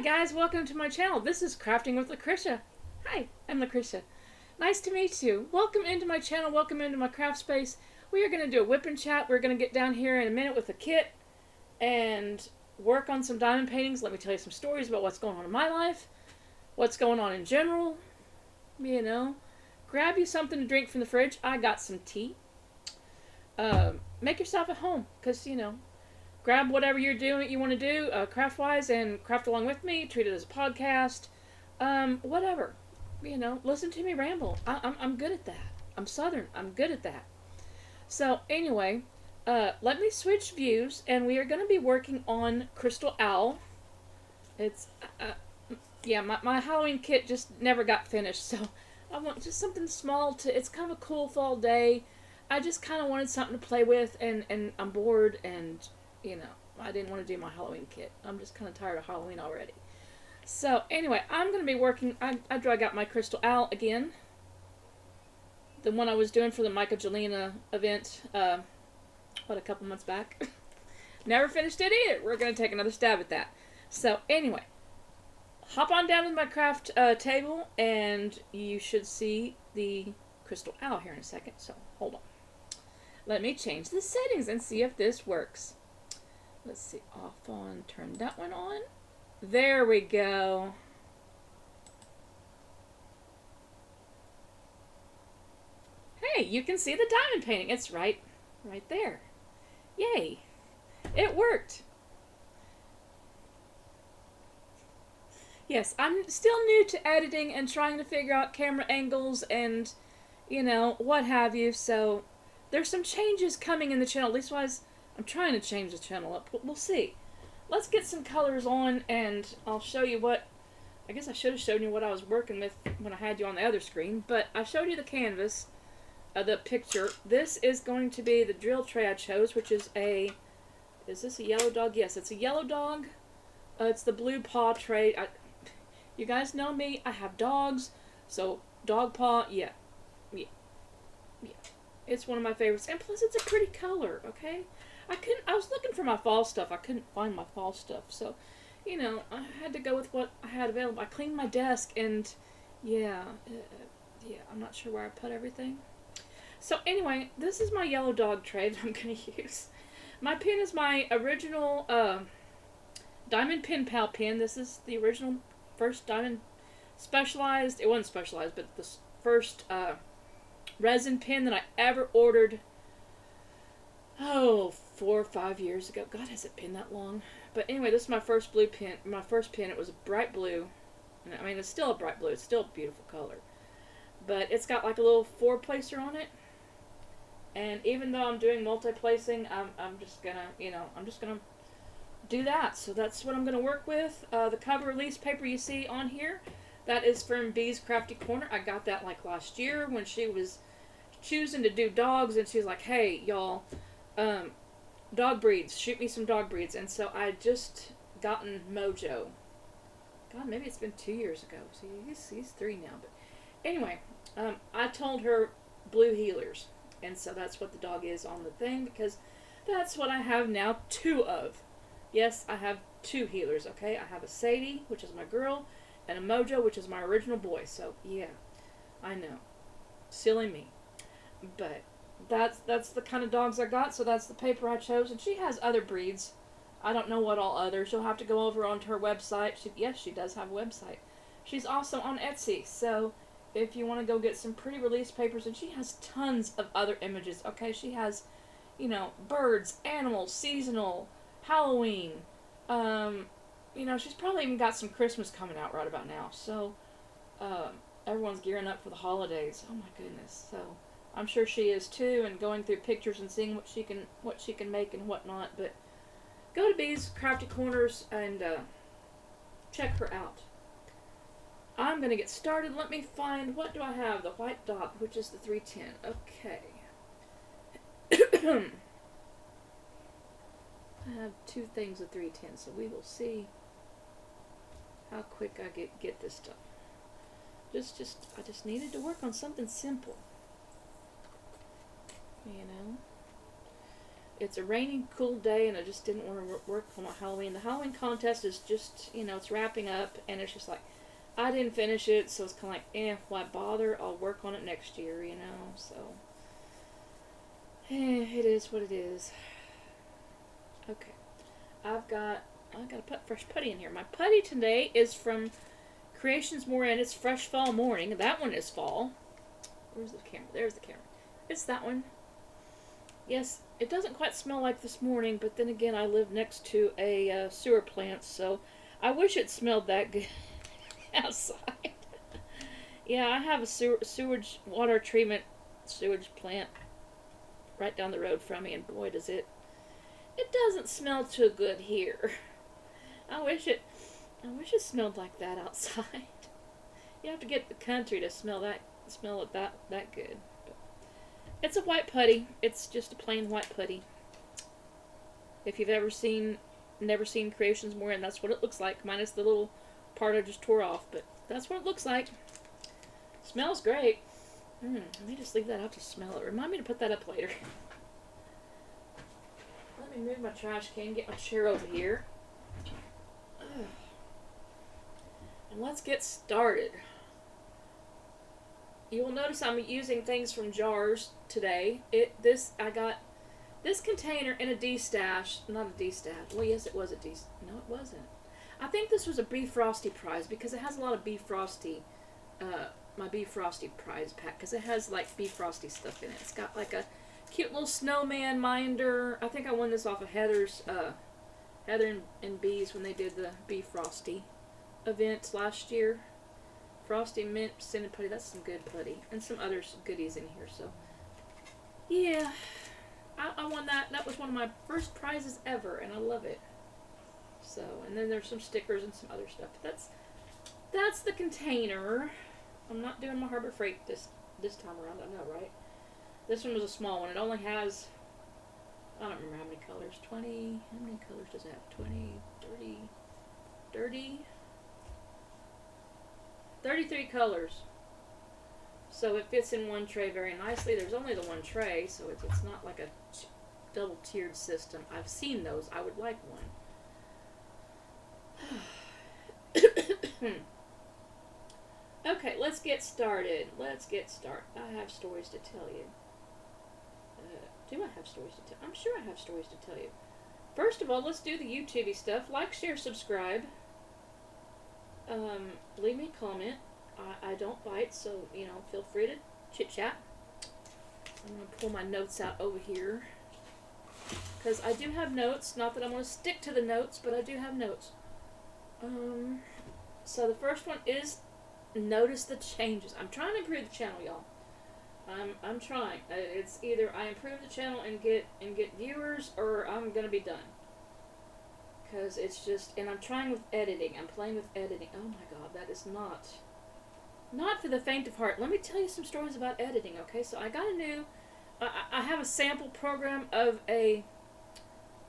guys, welcome to my channel. This is Crafting with Lucretia. Hi, I'm Lucretia. Nice to meet you. Welcome into my channel, welcome into my craft space. We are going to do a whip and chat. We're going to get down here in a minute with the kit and work on some diamond paintings. Let me tell you some stories about what's going on in my life, what's going on in general. You know, grab you something to drink from the fridge. I got some tea. Make yourself at home, because, you know, grab whatever you're doing, you want to do, craft-wise, and craft along with me. Treat it as a podcast. Whatever. You know, listen to me ramble. I'm good at that. I'm Southern. I'm good at that. So, anyway, let me switch views, and we are going to be working on Crystal. It's, yeah, my Halloween kit just never got finished, so I want just something small to, it's kind of a cool fall day. I just kind of wanted something to play with, and I'm bored, and, you know, I didn't want to do my Halloween kit. I'm just kind of tired of Halloween already. So, anyway, I'm going to be working, I drug out my Crystal again. The one I was doing for the Michaelgelina event, a couple months back. Never finished it either. We're going to take another stab at that. So, anyway, hop on down to my craft table, and you should see the Crystal here in a second. So, hold on. Let me change the settings and see if this works. Let's see, off on, turn that one on. There we go. Hey, you can see the diamond painting. It's right there. Yay. It worked. Yes, I'm still new to editing and trying to figure out camera angles and, you know, what have you. So there's some changes coming in the channel. At least I'm trying to change the channel up. We'll see. Let's get some colors on, and I'll show you what, I guess I should have shown you what I was working with when I had you on the other screen, but I showed you the canvas, the picture. This is going to be the drill tray I chose, which is is this a yellow dog? Yes, it's a yellow dog. It's the blue paw tray. You guys know me, I have dogs, so dog paw, yeah. It's one of my favorites, and plus it's a pretty color, okay? I was looking for my fall stuff. I couldn't find my fall stuff, so, you know, I had to go with what I had available. I cleaned my desk, and, yeah, I'm not sure where I put everything. So, anyway, this is my yellow dog tray that I'm going to use. My pen is my original Diamond Pen Pal pen. This is the original first Diamond specialized, it wasn't specialized, but the first resin pen that I ever ordered, 4 or 5 years ago. God, has it been that long? But anyway, this is my first blue pen. My first pen, it was a bright blue. I mean, it's still a bright blue. It's still a beautiful color. But it's got like a little four-placer on it. And even though I'm doing multi-placing, I'm just gonna, you know, I'm just gonna do that. So that's what I'm gonna work with. The cover release paper you see on here, that is from Bee's Crafty Corner. I got that like last year when she was choosing to do dogs, and she was like, hey, y'all, dog breeds, shoot me some dog breeds. And so I just gotten Mojo. God, maybe it's been 2 years ago. See, he's 3 now. But anyway, I told her blue healers, and so that's what the dog is on the thing, because that's what I have now 2 of. Yes, I have 2 healers, okay? I have a Sadie, which is my girl, and a Mojo, which is my original boy. So, yeah, I know. Silly me. But that's the kind of dogs I got, so that's the paper I chose. And she has other breeds. I don't know what all others. You'll have to go over onto her website. Yes, she does have a website. She's also on Etsy, so if you want to go get some pretty release papers, and she has tons of other images, okay? She has, you know, birds, animals, seasonal, Halloween, you know, she's probably even got some Christmas coming out right about now, so, everyone's gearing up for the holidays. Oh my goodness. So I'm sure she is too, and going through pictures and seeing what she can make and whatnot. But go to Bee's Crafty Corners and check her out. I'm gonna get started. Let me find, what do I have? The white dot, which is the 310. Okay. I have 2 things of 310, so we will see how quick I get this done. I just needed to work on something simple. You know? It's a rainy, cool day, and I just didn't want to work on Halloween. The Halloween contest is just, it's wrapping up, and it's just like, I didn't finish it, so it's kind of like, why bother? I'll work on it next year, so. It is what it is. Okay. I've got a fresh putty in here. My putty today is from Creations More, and it's Fresh Fall Morning. That one is fall. Where's the camera? There's the camera. It's that one. Yes, it doesn't quite smell like this morning, but then again, I live next to a sewer plant, so I wish it smelled that good outside. Yeah, I have a sewage water treatment sewage plant right down the road from me, and boy, does it doesn't smell too good here. I wish it smelled like that outside. You have to get the country to smell it that good. But it's a white putty. It's just a plain white putty. If you've never seen Creations More, and that's what it looks like, minus the little part I just tore off, but that's what it looks like. Smells great. Let me just leave that out to smell it. Remind me to put that up later. Let me move my trash can, get my chair over here. And let's get started. You will notice I'm using things from jars today. I got this container in a D-stash. Not a D-stash. Well, yes, it was a D-stash. No, it wasn't. I think this was a Bee Frosty prize because it has a lot of Bee Frosty, my Bee Frosty prize pack, because it has like Bee Frosty stuff in it. It's got like a cute little snowman minder. I think I won this off of Heather and Bees when they did the Bee Frosty event last year. Frosty Mint Scented Putty. That's some good putty. And some other goodies in here. So, yeah. I won that. That was one of my first prizes ever. And I love it. So, and then there's some stickers and some other stuff. But that's the container. I'm not doing my Harbor Freight this time around. I know, right? This one was a small one. It only has, I don't remember how many colors. 20. How many colors does it have? 20, 30. 33 colors. So it fits in one tray very nicely. There's only the one tray, so it's not like a double tiered system. I've seen those. I would like one. Okay, let's get started. I have stories to tell you. Do I have stories to tell? I'm sure I have stories to tell you. First of all, let's do the YouTube stuff. Like, share, subscribe. Leave me a comment. I don't bite, so, feel free to chit-chat. I'm going to pull my notes out over here. Because I do have notes. Not that I'm going to stick to the notes, but I do have notes. So the first one is notice the changes. I'm trying to improve the channel, y'all. I'm trying. It's either I improve the channel and get viewers, or I'm going to be done. Because it's just, and I'm trying with editing. I'm playing with editing. Oh my god, that is not for the faint of heart. Let me tell you some stories about editing, okay? So I got a new, I have a sample program of a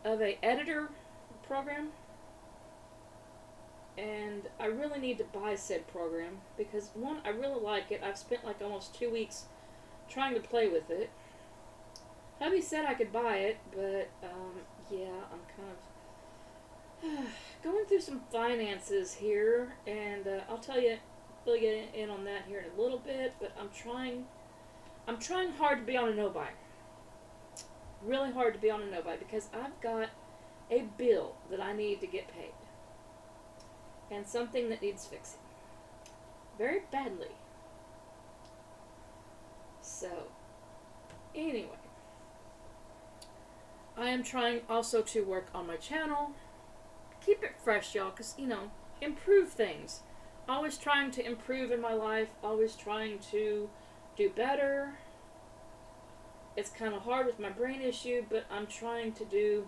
editor program. And I really need to buy said program. Because one, I really like it. I've spent like almost 2 weeks trying to play with it. Hubby said I could buy it, but, yeah, I'm kind of going through some finances here, and I'll fill you in on that here in a little bit, but I'm trying hard to be on a no-buy. Really hard to be on a no-buy, because I've got a bill that I need to get paid. And something that needs fixing. Very badly. So, anyway. I am trying also to work on my channel. Keep it fresh, y'all, because, improve things. Always trying to improve in my life. Always trying to do better. It's kind of hard with my brain issue, but I'm trying to do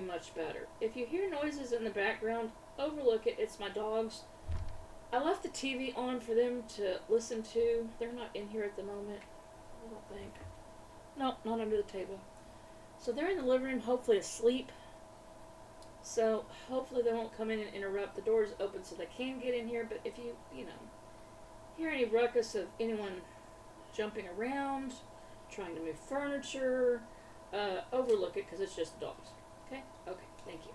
much better. If you hear noises in the background, overlook it. It's my dogs. I left the TV on for them to listen to. They're not in here at the moment, I don't think. No, not under the table. So they're in the living room, hopefully asleep. So, hopefully they won't come in and interrupt. The door's open so they can get in here, but if you hear any ruckus of anyone jumping around, trying to move furniture, overlook it because it's just dogs. Okay? Okay, thank you.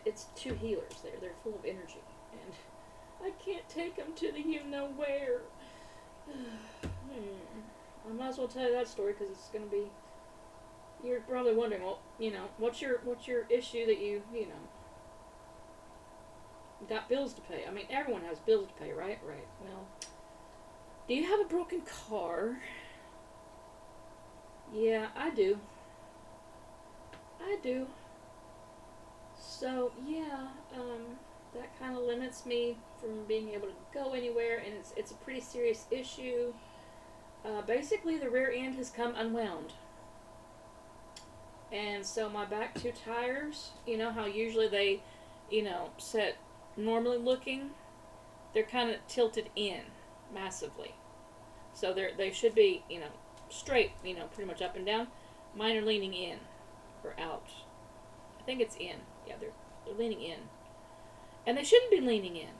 It's two healers there. They're full of energy. And I can't take them to the you-know-where. I might as well tell you that story because it's going to be... You're probably wondering, well, what's your issue that you got bills to pay? I mean, everyone has bills to pay, right? Right. Well, do you have a broken car? Yeah, I do. I do. So, yeah, that kind of limits me from being able to go anywhere, and it's a pretty serious issue. Basically, the rear end has come unwound. And so my back two tires, how usually they, set normally looking, they're kind of tilted in massively. So they should be, straight, pretty much up and down. Mine are leaning in or out. I think it's in. Yeah, they're leaning in. And they shouldn't be leaning in.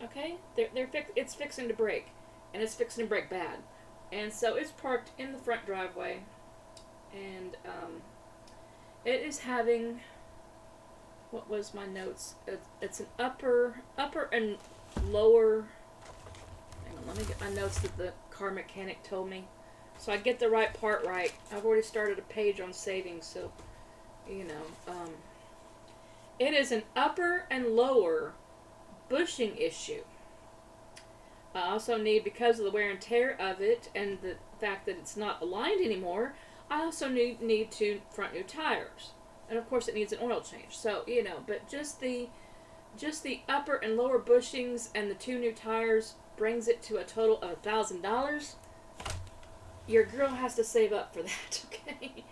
Okay? It's fixing to break. And it's fixing to break bad. And so it's parked in the front driveway. And, it is having, what was my notes? It's an upper and lower, hang on, let me get my notes that the car mechanic told me. So I get the right part right. I've already started a page on savings, so, it is an upper and lower bushing issue. I also need, because of the wear and tear of it and the fact that it's not aligned anymore, I also need two front new tires. And of course it needs an oil change. So, but just the upper and lower bushings and the two new tires brings it to a total of $1,000. Your girl has to save up for that, okay?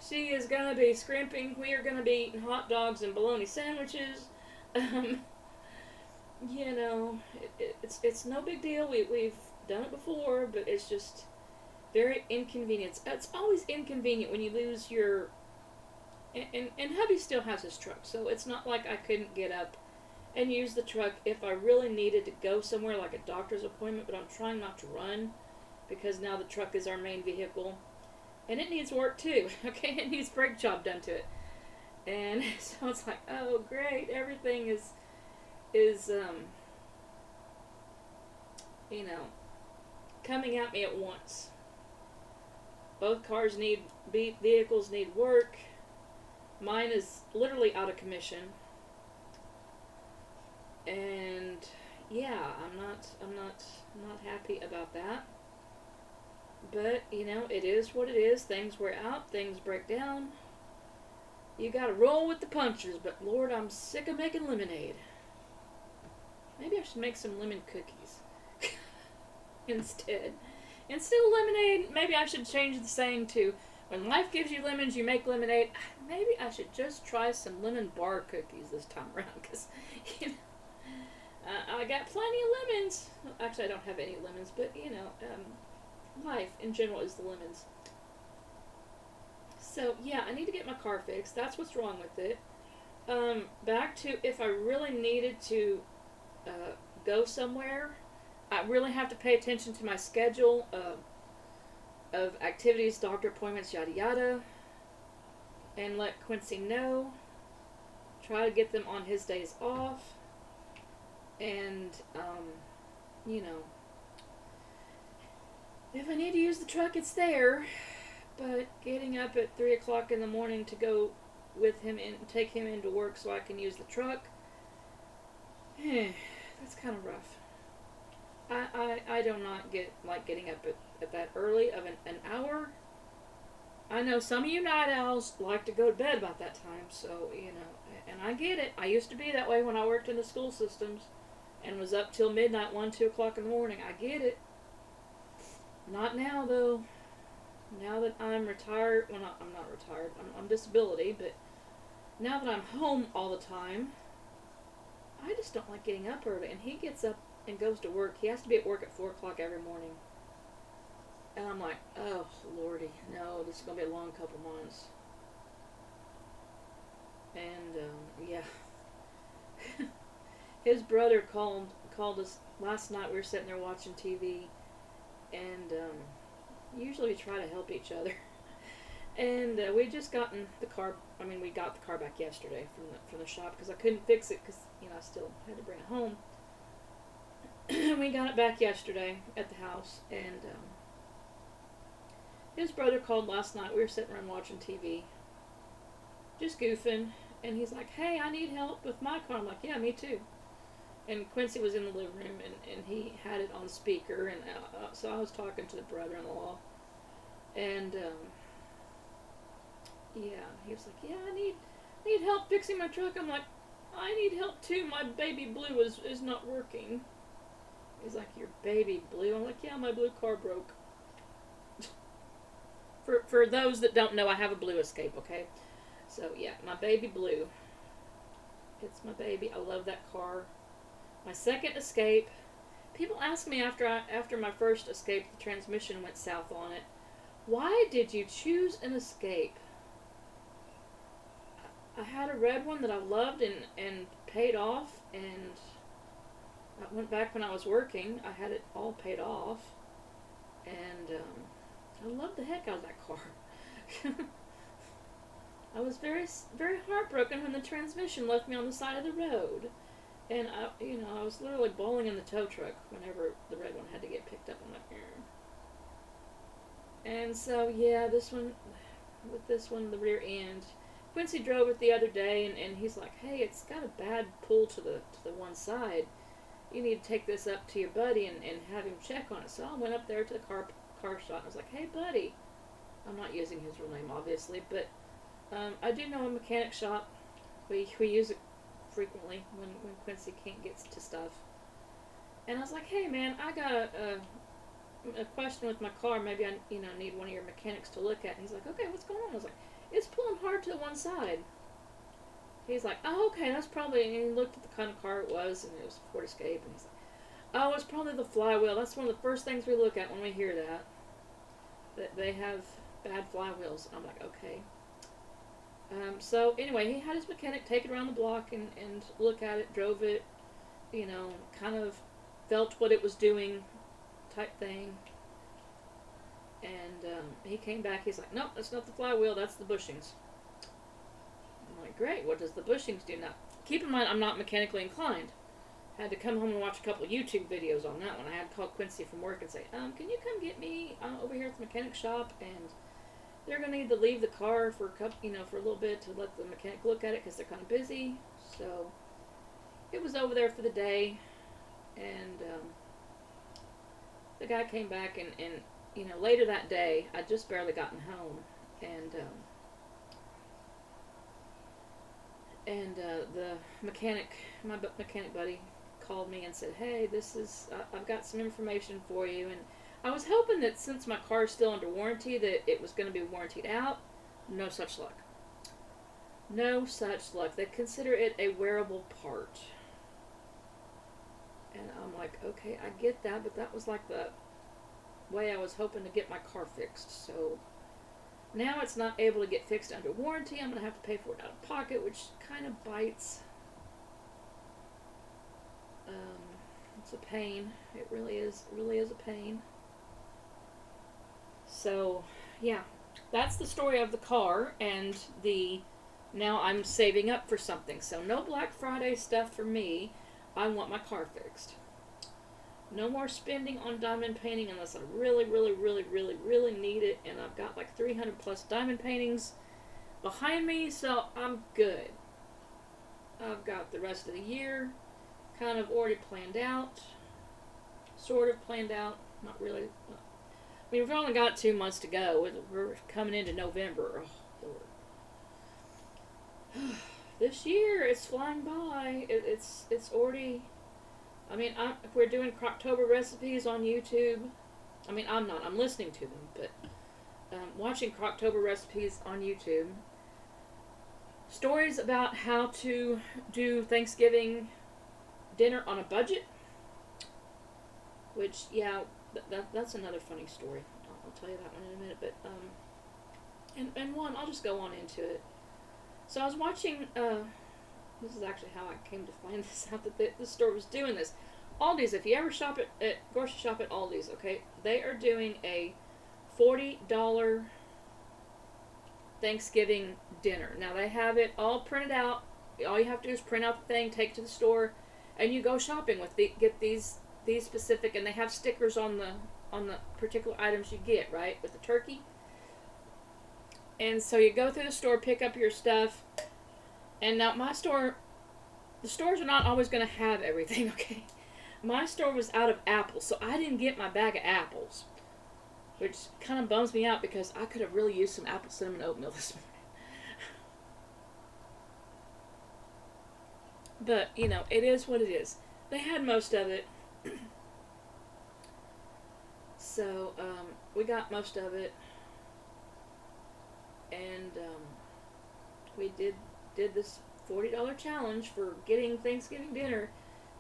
She is going to be scrimping. We are going to be eating hot dogs and bologna sandwiches. It's no big deal. We've done it before, but it's just very inconvenient. It's always inconvenient when you lose your... And hubby still has his truck, so it's not like I couldn't get up and use the truck if I really needed to go somewhere like a doctor's appointment, but I'm trying not to run because now the truck is our main vehicle. And it needs work too, okay? It needs brake job done to it. And so it's like, oh great, everything is coming at me at once. Both vehicles need work. Mine is literally out of commission. And yeah, I'm not happy about that. But, it is what it is. Things wear out, things break down. You gotta roll with the punches, but Lord, I'm sick of making lemonade. Maybe I should make some lemon cookies instead. Instead of lemonade, maybe I should change the saying to, when life gives you lemons, you make lemonade. Maybe I should just try some lemon bar cookies this time around, because, I got plenty of lemons. Actually, I don't have any lemons, but, life in general is the lemons. So, yeah, I need to get my car fixed. That's what's wrong with it. Back to if I really needed to go somewhere, I really have to pay attention to my schedule of activities, doctor appointments, yada yada, and let Quincy know. Try to get them on his days off. And, if I need to use the truck, it's there. But getting up at 3 o'clock in the morning to go with him and take him into work so I can use the truck, that's kind of rough. I do not like getting up at that early of an hour. I know some of you night owls like to go to bed about that time, so, and I get it. I used to be that way when I worked in the school systems and was up till midnight, 1, 2 o'clock in the morning. I get it. Not now, though. Now that I'm retired, well, I'm not retired, I'm disability, but now that I'm home all the time, I just don't like getting up early. And he gets up and goes to work. He has to be at work at 4 o'clock every morning. And I'm like, oh, Lordy, no, this is going to be a long couple months. And, yeah. His brother called us last night. We were sitting there watching TV, and usually we try to help each other. And we just gotten the car. I mean, we got the car back yesterday from the shop because I couldn't fix it because I still had to bring it home. We got it back yesterday at the house, and his brother called last night. We were sitting around watching TV, just goofing, and he's like, "Hey, I need help with my car." I'm like, "Yeah, me too." And Quincy was in the living room, and he had it on speaker, and so I was talking to the brother-in-law, and yeah, he was like, "Yeah, I need help fixing my truck." I'm like, "I need help too. My baby blue is not working." He's like, "Your baby blue?" I'm like, "Yeah, my blue car broke." For those that don't know, I have a blue Escape, okay? So yeah, my baby blue. It's my baby. I love that car. My second Escape. People ask me after my first Escape, the transmission went south on it. Why did you choose an Escape? I had a red one that I loved and paid off, and I went back when I was working. I had it all paid off, and I loved the heck out of that car. I was very, very heartbroken when the transmission left me on the side of the road. And I was literally bawling in the tow truck whenever the red one had to get picked up. I'm like, and so yeah, this one, the rear end. Quincy drove it the other day, and he's like, "Hey, it's got a bad pull to the one side. You need to take this up to your buddy and have him check on it." So I went up there to the car shop, and I was like, "Hey, buddy," I'm not using his real name, obviously, but I do know a mechanic shop. We use it frequently when Quincy can't get to stuff. And I was like, "Hey, man, I got a question with my car. Maybe I need one of your mechanics to look at." And he's like, "Okay, what's going on?" I was like, "It's pulling hard to the one side." He's like, "Oh, okay, that's probably," and he looked at the kind of car it was, and it was a Ford Escape, and he's like, "Oh, it's probably the flywheel. That's one of the first things we look at when we hear that they have bad flywheels." And I'm like, "Okay." So anyway, he had his mechanic take it around the block and look at it, drove it, kind of felt what it was doing type thing. And he came back, he's like, "Nope, that's not the flywheel, that's the bushings." I'm like, "Great, what does the bushings do?" Now, keep in mind, I'm not mechanically inclined. I had to come home and watch a couple of YouTube videos on that one. I had to call Quincy from work and say, "Can you come get me over here at the mechanic shop?" And they're going to need to leave the car for for a little bit to let the mechanic look at it because they're kind of busy. So it was over there for the day, and the guy came back, and later that day, I'd just barely gotten home, and the mechanic, my mechanic buddy, called me and said, "Hey, I've got some information for you." And I was hoping that since my car is still under warranty that it was going to be warrantied out. No such luck. No such luck. They consider it a wearable part. And I'm like, okay, I get that, but that was like the way I was hoping to get my car fixed. So now it's not able to get fixed under warranty. I'm going to have to pay for it out of pocket, which kind of bites. It's a pain. It really is a pain. So, yeah, that's the story of the car, and now I'm saving up for something. So no Black Friday stuff for me. I want my car fixed. No more spending on diamond painting unless I really, really, really, really, really need it, and I've got like 300 plus diamond paintings behind me, so I'm good. I've got the rest of the year kind of already planned out, sort of planned out, not really. I mean, we've only got 2 months to go. We're coming into November. Oh, Lord. This year, it's flying by. It's already... I mean, we're doing Croctober recipes on YouTube. I mean, I'm not. I'm listening to them, but watching Croctober recipes on YouTube. Stories about how to do Thanksgiving dinner on a budget. Which, yeah... That's another funny story. I'll tell you that one in a minute. But and one, I'll just go on into it. So I was watching. This is actually how I came to find this out, that the store was doing this. Aldi's. If you ever shop at grocery shop at Aldi's, okay, they are doing a $40 Thanksgiving dinner. Now they have it all printed out. All you have to do is print out the thing, take it to the store, and you go shopping with get these specific, and they have stickers on the particular items you get, right, with the turkey. And so you go through the store, pick up your stuff, and now my store, the stores are not always going to have everything, okay? My store was out of apples, so I didn't get my bag of apples, which kind of bums me out because I could have really used some apple cinnamon oatmeal this morning. But, you know, it is what it is. They had most of it. So, we got most of it. And, we did this $40 challenge for getting Thanksgiving dinner.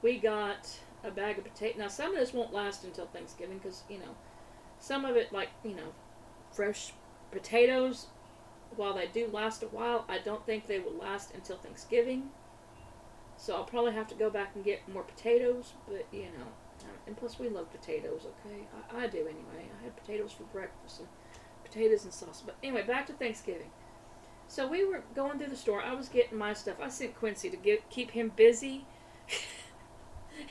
We got a bag of potatoes. Now, some of this won't last until Thanksgiving because, you know, some of it, like, you know, fresh potatoes, while they do last a while, I don't think they will last until Thanksgiving. So I'll probably have to go back and get more potatoes, but, you know, and plus we love potatoes, okay? I do anyway. I had potatoes for breakfast and potatoes and sauce. But anyway, back to Thanksgiving. So we were going through the store. I was getting my stuff. I sent Quincy to keep him busy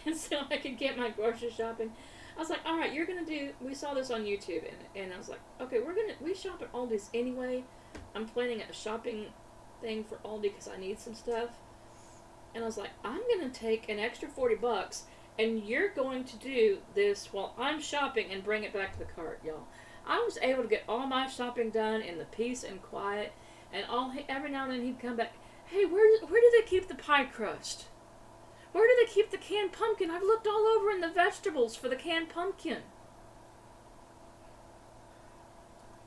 and so I could get my grocery shopping. I was like, all right, you're going to do, we saw this on YouTube, and I was like, okay, we shop at Aldi's anyway. I'm planning a shopping thing for Aldi because I need some stuff. And I was like, I'm going to take an extra $40 and you're going to do this while I'm shopping and bring it back to the cart, y'all. I was able to get all my shopping done in the peace and quiet, and every now and then he'd come back, hey, where do they keep the pie crust? Where do they keep the canned pumpkin? I've looked all over in the vegetables for the canned pumpkin.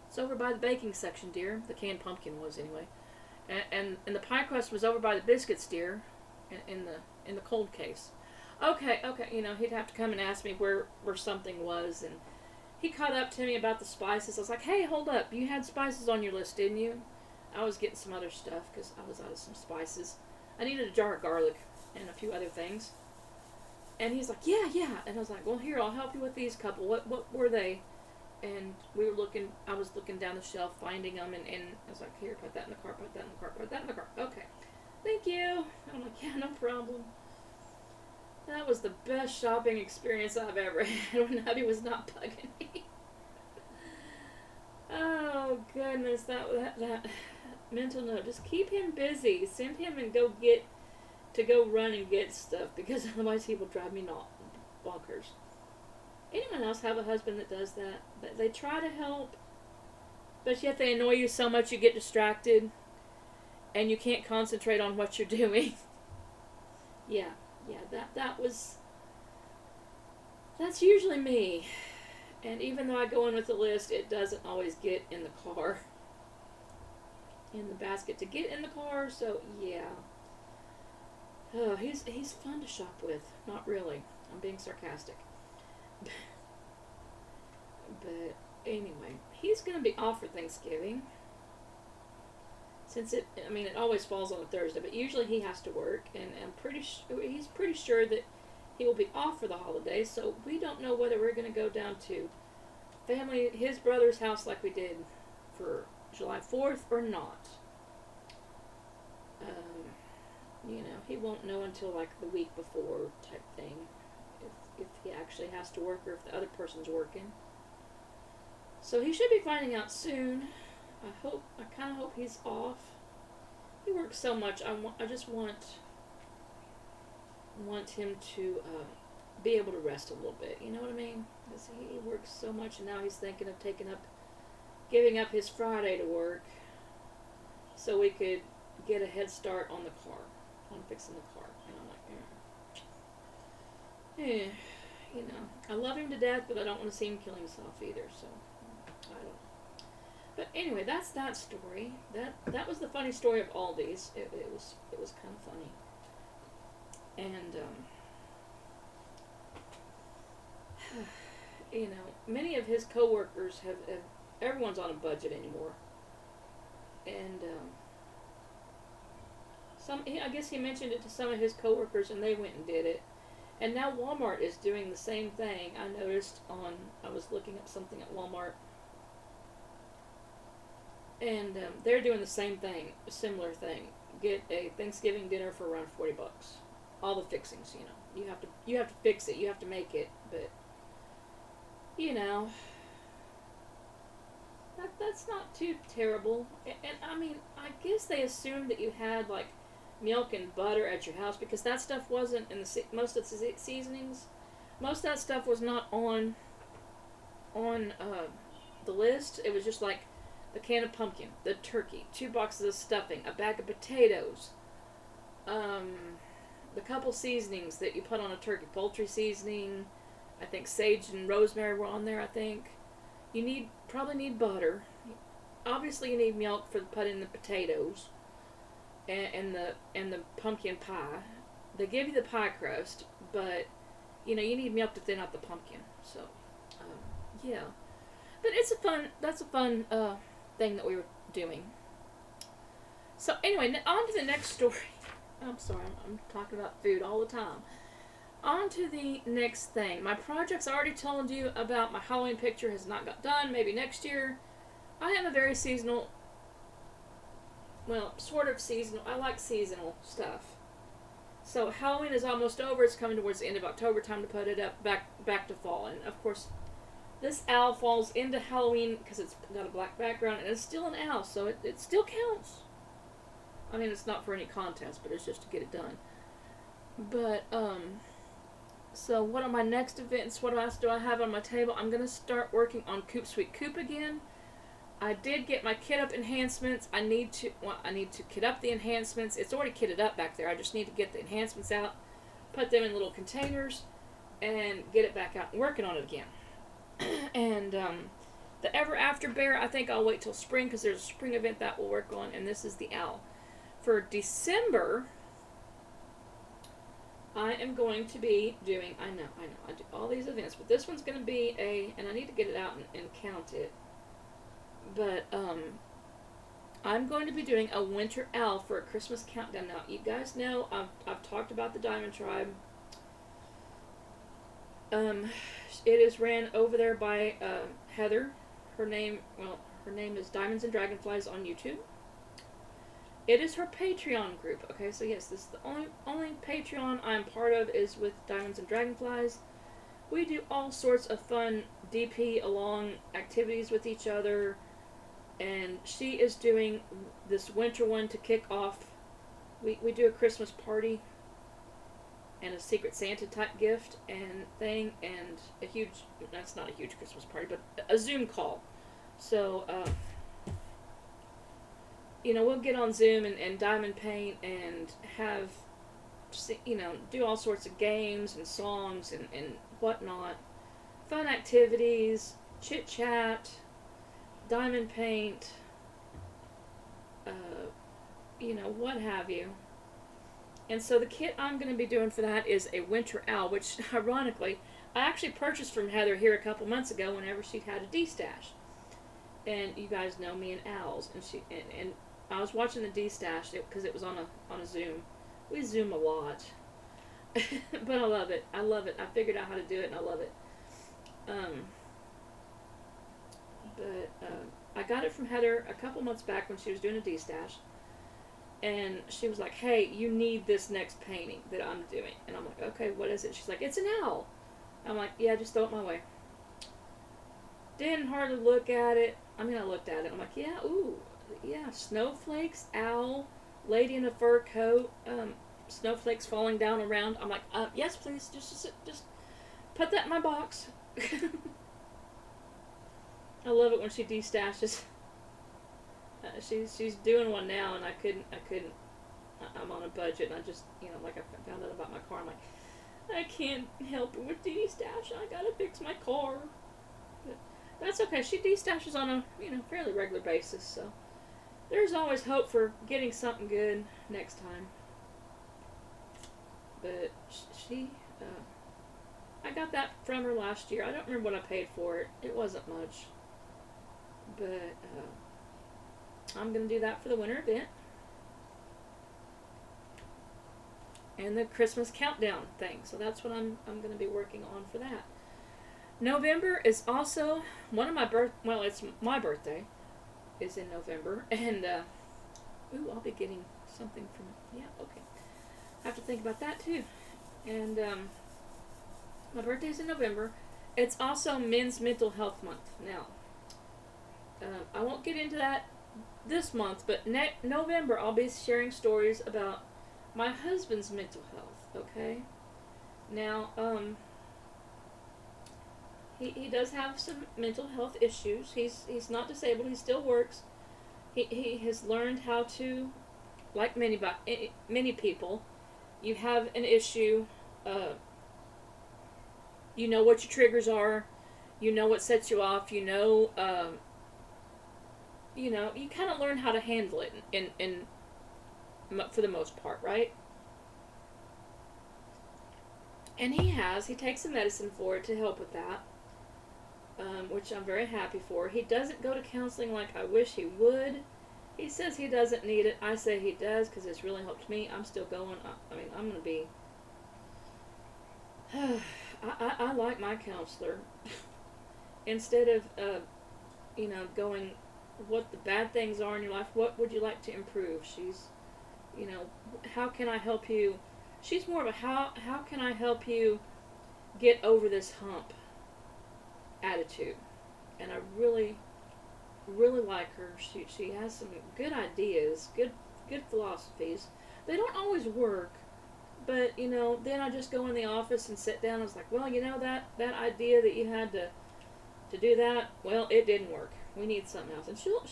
It's over by the baking section, dear. The canned pumpkin was, anyway. And the pie crust was over by the biscuits, dear. In the cold case. Okay, you know, he'd have to come and ask me where something was, and he caught up to me about the spices. I was like, hey, hold up, you had spices on your list, didn't you? I was getting some other stuff because I was out of some spices. I needed a jar of garlic and a few other things. And he's like, yeah, and I was like, well, here, I'll help you with these couple. What were they? And I was looking down the shelf, finding them, and I was like, here, put that in the cart, put that in the cart, put that in the cart. Okay. Thank you. And I'm like, yeah, no problem. That was the best shopping experience I've ever had when hubby was not bugging me. Oh, goodness, that mental note. Just keep him busy. Send him and go run and get stuff, because otherwise he will drive me bonkers. Anyone else have a husband that does that? They try to help, but yet they annoy you so much you get distracted and you can't concentrate on what you're doing. Yeah, that's usually me. And even though I go in with a list, it doesn't always get in the car, in the basket to get in the car. So yeah, oh, he's fun to shop with. Not really. I'm being sarcastic. But anyway, he's going to be off for Thanksgiving. Since it always falls on a Thursday, but usually he has to work, and he's pretty sure that he will be off for the holidays. So we don't know whether we're going to go down to his brother's house like we did for July 4th or not. He won't know until like the week before type thing, if he actually has to work or if the other person's working. So he should be finding out soon. I kind of hope he's off. He works so much. I just want him to be able to rest a little bit. You know what I mean? Because he works so much, and now he's thinking of giving up his Friday to work, so we could get a head start on the car, on fixing the car. And I'm like, I love him to death, but I don't want to see him kill himself either. So I don't know. But anyway, that's that story. That was the funny story of all these. It was kind of funny. And many of his coworkers have everyone's on a budget anymore. And I guess he mentioned it to some of his coworkers, and they went and did it. And now Walmart is doing the same thing. I noticed I was looking up something at Walmart. And they're doing the same thing, a similar thing. Get a Thanksgiving dinner for around $40. All the fixings, you know. You have to fix it. You have to make it, but you know, that's not too terrible. And I mean, I guess they assumed that you had like milk and butter at your house because that stuff wasn't in the most of the seasonings. Most of that stuff was not on the list. It was just like the can of pumpkin, the turkey, 2 boxes of stuffing, a bag of potatoes, the couple seasonings that you put on a turkey, poultry seasoning. I think sage and rosemary were on there. I think you probably need butter. Obviously, you need milk for put in the potatoes and the pumpkin pie. They give you the pie crust, but you know you need milk to thin out the pumpkin. So yeah, but that's a fun thing that we were doing. So anyway, on to the next story. I'm sorry, I'm talking about food all the time. On to the next thing. My projects I already told you about. My Halloween picture has not got done. Maybe next year. I am a very seasonal, well, sort of seasonal. I like seasonal stuff. So Halloween is almost over. It's coming towards the end of October. Time to put it up back to fall. And of course, this owl falls into Halloween because it's got a black background and it's still an owl, so it still counts. I mean, it's not for any contest, but it's just to get it done. But, so what are my next events? What else do I have on my table? I'm going to start working on Coop Sweet Coop again. I did get my kit up enhancements. I need to kit up the enhancements. It's already kitted up back there. I just need to get the enhancements out, put them in little containers, and get it back out and working on it again. And the Ever After Bear, I think I'll wait till spring because there's a spring event that we'll work on, and this is the owl. For December, I am going to be doing, I know, I do all these events, but this one's going to be and I need to get it out and count it, but I'm going to be doing a winter owl for a Christmas countdown. Now, you guys know, I've talked about the Diamond Tribe. It is ran over there by Heather. Her name is Diamonds and Dragonflies on YouTube. It is her Patreon group. Okay, so yes, this is the only Patreon I'm part of is with Diamonds and Dragonflies. We do all sorts of fun DP along activities with each other, and she is doing this winter one to kick off. We do a Christmas party and a Secret Santa type gift and thing, and that's not a huge Christmas party, but a Zoom call. So, you know, we'll get on Zoom and diamond paint and have, you know, do all sorts of games and songs and whatnot. Fun activities, chit chat, diamond paint, you know, what have you. And so the kit I'm going to be doing for that is a winter owl, which ironically, I actually purchased from Heather here a couple months ago whenever she'd had a D-stash. And you guys know me and owls, and I was watching the D-stash because it was on a Zoom. We Zoom a lot. But I love it. I love it. I figured out how to do it, and I love it. I got it from Heather a couple months back when she was doing a D-stash. And she was like, hey, you need this next painting that I'm doing. And I'm like, okay, what is it? She's like, it's an owl. I'm like, yeah, just throw it my way. Didn't hardly look at it. I mean, I looked at it. I'm like, yeah, ooh. Yeah, snowflakes, owl, lady in a fur coat, snowflakes falling down around. I'm like, yes, please, just put that in my box. I love it when she destashes. She's doing one now, and I couldn't. I'm on a budget, and I just, you know, like I found out about my car. I'm like, I can't help her with destash. I gotta fix my car. But that's okay. She destashes on a, you know, fairly regular basis, so. There's always hope for getting something good next time. But I got that from her last year. I don't remember what I paid for it. It wasn't much. But I'm going to do that for the winter event. And the Christmas countdown thing. So that's what I'm going to be working on for that. November is also one of my it's my birthday. is in November, and ooh, I'll be getting something from, yeah, okay. I have to think about that too. And my birthday's in November. It's also Men's Mental Health Month. Now, I won't get into that this month, but November I'll be sharing stories about my husband's mental health. Okay. Now, he does have some mental health issues. He's not disabled. He still works. He has learned how to, like many people, you have an issue. You know what your triggers are. You know what sets you off. You kind of learn how to handle it in for the most part, right? And he takes some medicine for it to help with that, which I'm very happy for. He doesn't go to counseling like I wish he would. He says he doesn't need it. I say he does because it's really helped me. I'm still going. I mean, I'm going to be... I like my counselor. Instead of, going, what the bad things are in your life, what would you like to improve? She's, how can I help you? She's more of a how can I help you get over this hump attitude. And I really, really like her. She has some good ideas, good philosophies. They don't always work, but then I just go in the office and sit down. And it's like, well, that idea that you had to do that, well, it didn't work. We need something else. And she'll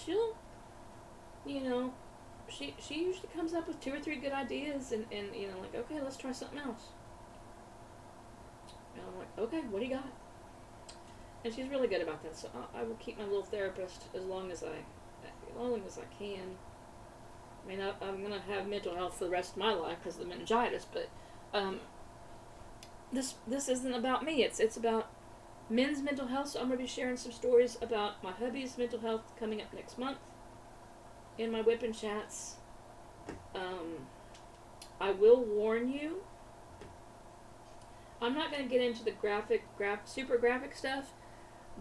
she usually comes up with 2 or 3 good ideas, and like, okay, let's try something else. And I'm like, okay, what do you got? And she's really good about that. So I will keep my little therapist as long as I can. I mean, I'm gonna have mental health for the rest of my life because of the meningitis, but this isn't about me. It's about men's mental health. So I'm gonna be sharing some stories about my hubby's mental health coming up next month in my WIP and chats. I will warn you, I'm not going to get into the super graphic stuff,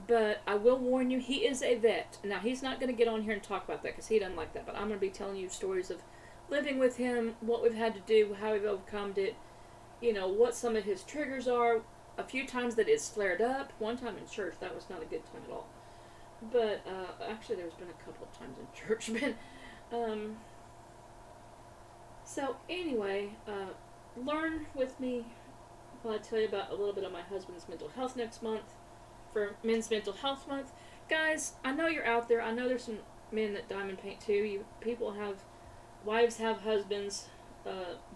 but I will warn you, he is a vet. Now, he's not going to get on here and talk about that because he doesn't like that, but I'm going to be telling you stories of living with him, what we've had to do, how we've overcome it, what some of his triggers are. A few times that it's flared up. One time in church, that was not a good time at all. But, actually, there's been a couple of times in church, but, so, anyway, learn with me while I tell you about a little bit of my husband's mental health next month for Men's Mental Health Month. Guys, I know you're out there. I know there's some men that diamond paint too. Wives have husbands,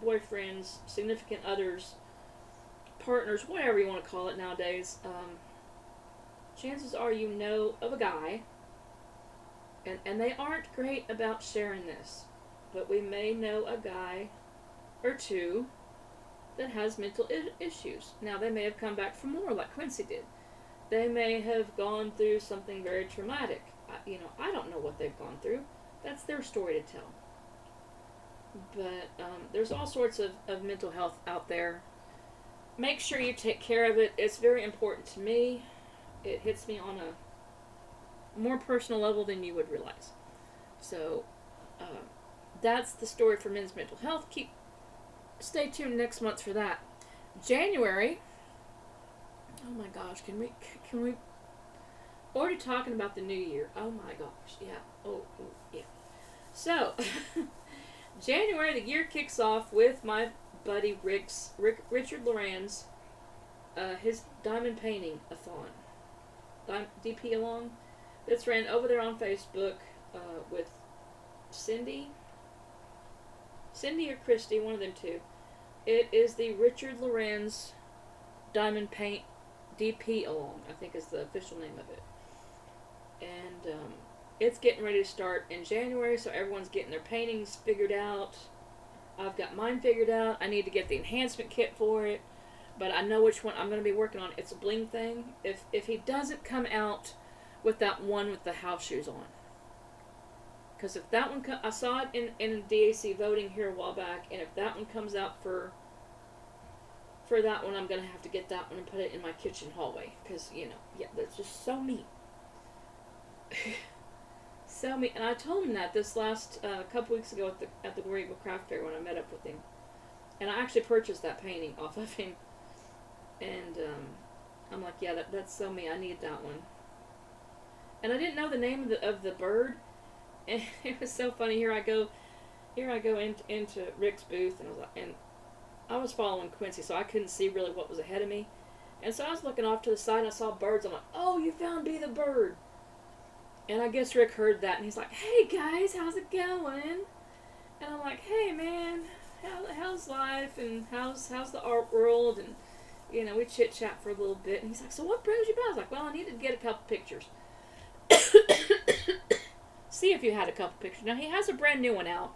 boyfriends, significant others, partners, whatever you want to call it nowadays. Chances are you know of a guy, and they aren't great about sharing this, but we may know a guy or two that has mental issues. Now, they may have come back for more, like Quincy did. They may have gone through something very traumatic. I don't know what they've gone through. That's their story to tell. But there's all sorts of mental health out there. Make sure you take care of it. It's very important to me. It hits me on a more personal level than you would realize. So, that's the story for men's mental health. Stay tuned next month for that. January. Oh my gosh, can we already talking about the new year? Oh my gosh, yeah. Oh yeah. So, January, the year kicks off with my buddy Richard Lorenz, his diamond painting a-thon, DP along. That's ran over there on Facebook with Cindy or Christy, one of them two. It is the Richard Lorenz Diamond Paint DP along, I think is the official name of it. And it's getting ready to start in January, so everyone's getting their paintings figured out. I've got mine figured out. I need to get the enhancement kit for it, but I know which one I'm going to be working on. It's a bling thing. If he doesn't come out with that one with the house shoes on, because if that one I saw it in DAC voting here a while back, and if that one comes out for that one, I'm going to have to get that one and put it in my kitchen hallway, because, yeah, that's just so neat. so me. And I told him that this last couple weeks ago at the Greenville Craft Fair when I met up with him. And I actually purchased that painting off of him. And I'm like, yeah, that's so me. I need that one. And I didn't know the name of the bird. And it was so funny. Here I go into Rick's booth, and I was following Quincy, so I couldn't see really what was ahead of me. And so I was looking off to the side, and I saw birds. I'm like, oh, you found Be the Bird. And I guess Rick heard that, and he's like, hey, guys, how's it going? And I'm like, hey, man, how's life, and how's the art world? And, you know, we chit-chat for a little bit. And he's like, so what brings you by? I was like, well, I needed to get a couple pictures. See if you had a couple pictures. Now, he has a brand new one out.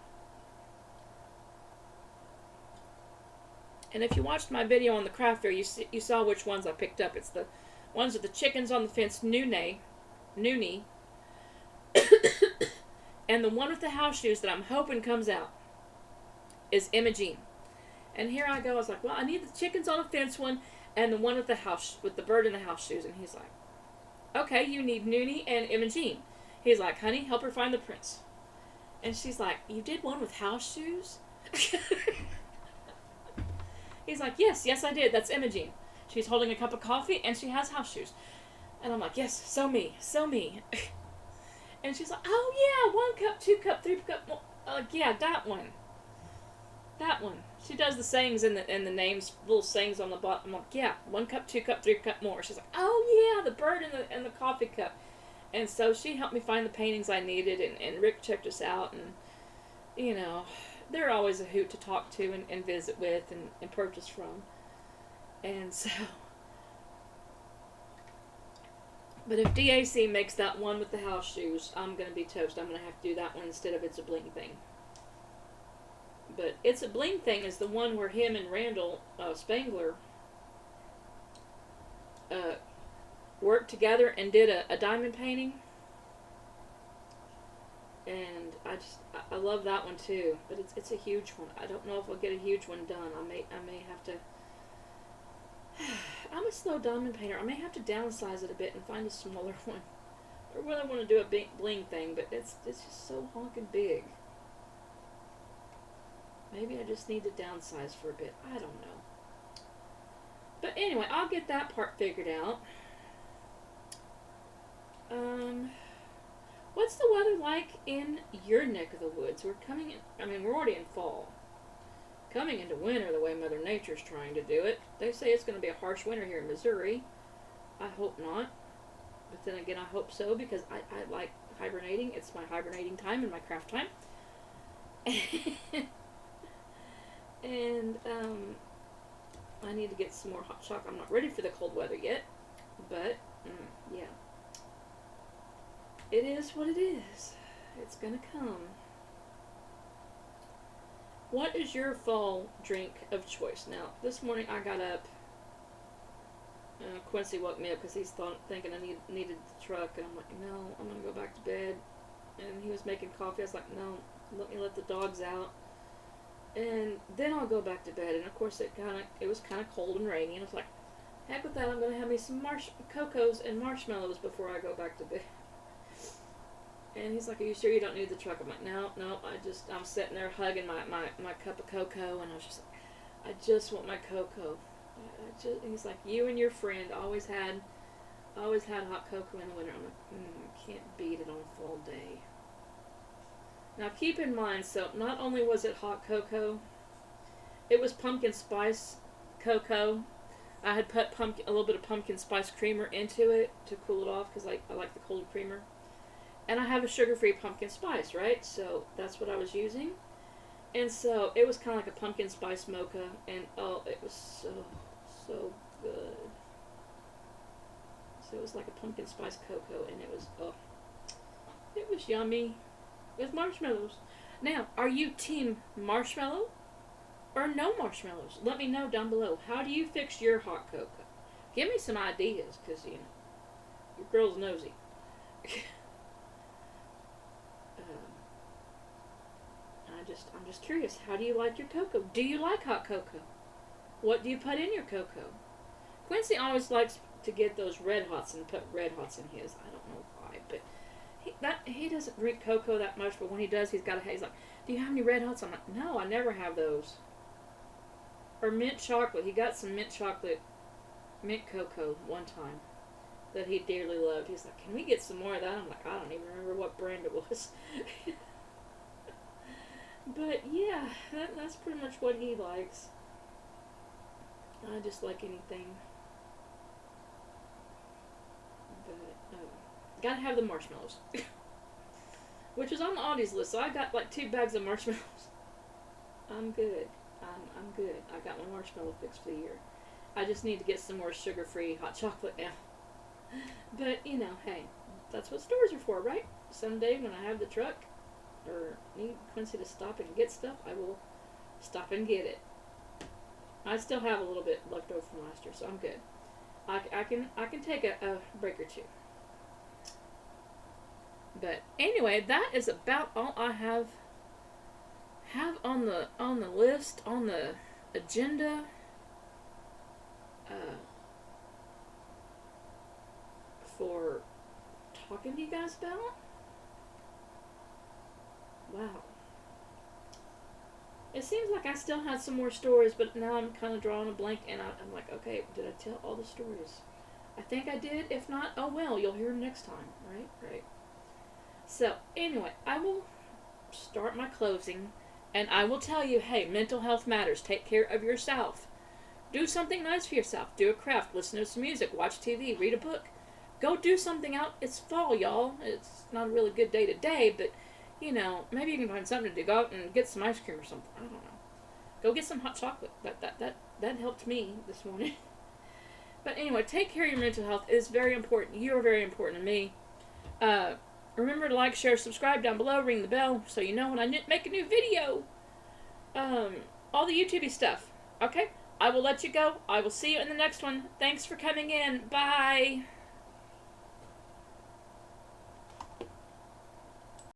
And if you watched my video on the craft fair, you saw which ones I picked up. It's the ones with the chickens on the fence, Noonie. And the one with the house shoes that I'm hoping comes out is Imogene. And here I go. I was like, well, I need the chickens on the fence one and the one with the bird in the house shoes. And he's like, okay, you need Noonie and Imogene. He's like, honey, help her find the prince. And she's like, you did one with house shoes? He's like, yes, I did. That's Imogene. She's holding a cup of coffee, and she has house shoes. And I'm like, yes, so me. And she's like, oh, yeah, 1 cup, 2 cup, 3 cup. Yeah, that one. She does the sayings and the names, little sayings on the bottom. I'm like, yeah, 1 cup, 2 cup, 3 cup more. She's like, oh, yeah, the bird and the coffee cup. And so she helped me find the paintings I needed, and Rick checked us out, and, you know, they're always a hoot to talk to and visit with and purchase from. And so, but if DAC makes that one with the house shoes, I'm going to be toast. I'm going to have to do that one instead of It's a Bling Thing. But It's a Bling Thing is the one where him and Randall Spangler worked together and did a diamond painting. And I love that one too, but it's a huge one. I don't know if I'll get a huge one done. I may have to. I'm a slow diamond painter. I may have to downsize it a bit and find a smaller one. I really want to do a bling thing, but it's just so honking big. Maybe I just need to downsize for a bit. I don't know. But anyway, I'll get that part figured out. What's the weather like in your neck of the woods? We're coming in, we're already in fall. Coming into winter the way Mother Nature's trying to do it. They say it's going to be a harsh winter here in Missouri. I hope not. But then again, I hope so because I like hibernating. It's my hibernating time and my craft time. And I need to get some more hot chocolate. I'm not ready for the cold weather yet. But, yeah. It is what it is. It's gonna come. What is your fall drink of choice? Now, this morning I got up. Quincy woke me up because he's thinking I needed the truck. And I'm like, no, I'm going to go back to bed. And he was making coffee. I was like, no, let me let the dogs out. And then I'll go back to bed. And, of course, it was kind of cold and rainy. And I was like, heck with that. I'm going to have me some cocos and marshmallows before I go back to bed. And he's like, are you sure you don't need the truck? I'm like, no, I'm sitting there hugging my cup of cocoa, and I was just like, I just want my cocoa. He's like, you and your friend always had hot cocoa in the winter. I'm like, can't beat it on a fall day. Now keep in mind, so not only was it hot cocoa, it was pumpkin spice cocoa. I had put a little bit of pumpkin spice creamer into it to cool it off because I like the cold creamer. And I have a sugar-free pumpkin spice, right? So that's what I was using. And so it was kind of like a pumpkin spice mocha. And oh, it was so good. So it was like a pumpkin spice cocoa. And it was yummy with marshmallows. Now, are you team marshmallow or no marshmallows? Let me know down below. How do you fix your hot cocoa? Give me some ideas, because, you know, your girl's nosy. I'm just curious. How do you like your cocoa? Do you like hot cocoa? What do you put in your cocoa? Quincy always likes to get those Red Hots and put Red Hots in his. I don't know why, but he doesn't drink cocoa that much, but when he does, he's like, "Do you have any Red Hots?" I'm like, "No, I never have those." Or mint chocolate. He got some mint chocolate, mint cocoa one time that he dearly loved. He's like, "Can we get some more of that?" I'm like, "I don't even remember what brand it was." But yeah, that's pretty much what he likes. I just like anything. But gotta have the marshmallows, which is on the Aldi's list. So I got like 2 bags of marshmallows. I'm good. I'm good. I got my marshmallow fix for the year. I just need to get some more sugar-free hot chocolate now. But hey, that's what stores are for, right? Someday when I have the truck or need Quincy to stop and get stuff, I will stop and get it. I still have a little bit left over from last year, so I'm good. I can take a break or two. But anyway, that is about all I have on the list, on the agenda. For talking to you guys about. Wow. It seems like I still had some more stories, but now I'm kind of drawing a blank, and I'm like, okay, did I tell all the stories? I think I did. If not, oh well, you'll hear them next time, right? Right. So, anyway, I will start my closing, and I will tell you, hey, mental health matters. Take care of yourself. Do something nice for yourself. Do a craft. Listen to some music. Watch TV. Read a book. Go do something out. It's fall, y'all. It's not a really good day today, but, maybe you can find something to do. Go out and get some ice cream or something. I don't know. Go get some hot chocolate. That helped me this morning. But anyway, take care of your mental health. It is very important. You are very important to me. Remember to like, share, subscribe down below. Ring the bell so you know when I make a new video. All the YouTube stuff. Okay? I will let you go. I will see you in the next one. Thanks for coming in. Bye.